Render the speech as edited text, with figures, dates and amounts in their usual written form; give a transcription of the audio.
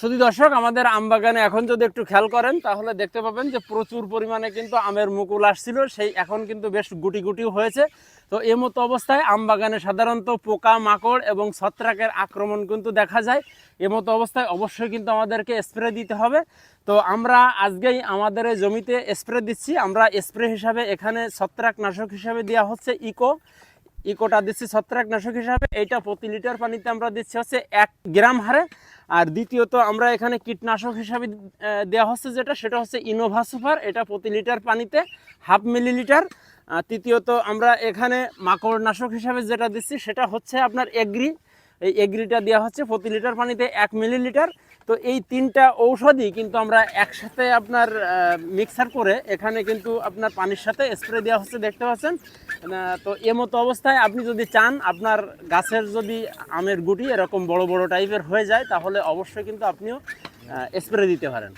শুধু দর্শক, আমাদের আম বাগানে এখন যদি একটু খেয়াল করেন তাহলে দেখতে পাবেন যে প্রচুর পরিমাণে কিন্তু আমের মুকুল আসছিল, সেই এখন কিন্তু বেশ গুটি গুটিও হয়েছে। তো এই মতো অবস্থায় আম বাগানে সাধারণত পোকা মাকড় এবং ছত্রাকের আক্রমণ কিন্তু দেখা যায়। মতো অবস্থায় অবশ্যই কিন্তু আমাদেরকে স্প্রে দিতে হবে। তো আমরা আজকেই আমাদের এই জমিতে স্প্রে দিচ্ছি। আমরা স্প্রে হিসাবে এখানে ছত্রাকনাশক হিসাবে দেওয়া হচ্ছে ইকোটা দিচ্ছি ছত্রাকনাশক হিসাবে। এইটা প্রতি লিটার পানিতে আমরা দিচ্ছি হচ্ছে 1 গ্রাম হারে। আর দ্বিতীয়ত আমরা এখানে কীটনাশক হিসাবে দেওয়া হচ্ছে সেটা হচ্ছে ইনোভা সুপার, এটা প্রতি লিটার পানিতে 0.5 মিলিলিটার। তৃতীয়ত আমরা এখানে মাকড়নাশক হিসাবে যেটা দিচ্ছি সেটা হচ্ছে আপনার এগ্রিটা দেওয়া হচ্ছে প্রতি লিটার পানিতে 1 মিলিলিটার। তো এই 3টা ঔষধই কিন্তু আমরা একসাথে আপনার মিক্সার করে এখানে কিন্তু আপনার পানির সাথে স্প্রে দেওয়া হচ্ছে, দেখতে পাচ্ছেন। তো মতো অবস্থায় আপনি যদি চান আপনার গাছের যদি আমের গুটি এরকম বড় বড় টাইপের হয়ে যায় তাহলে অবশ্যই কিন্তু আপনিও স্প্রে দিতে পারেন।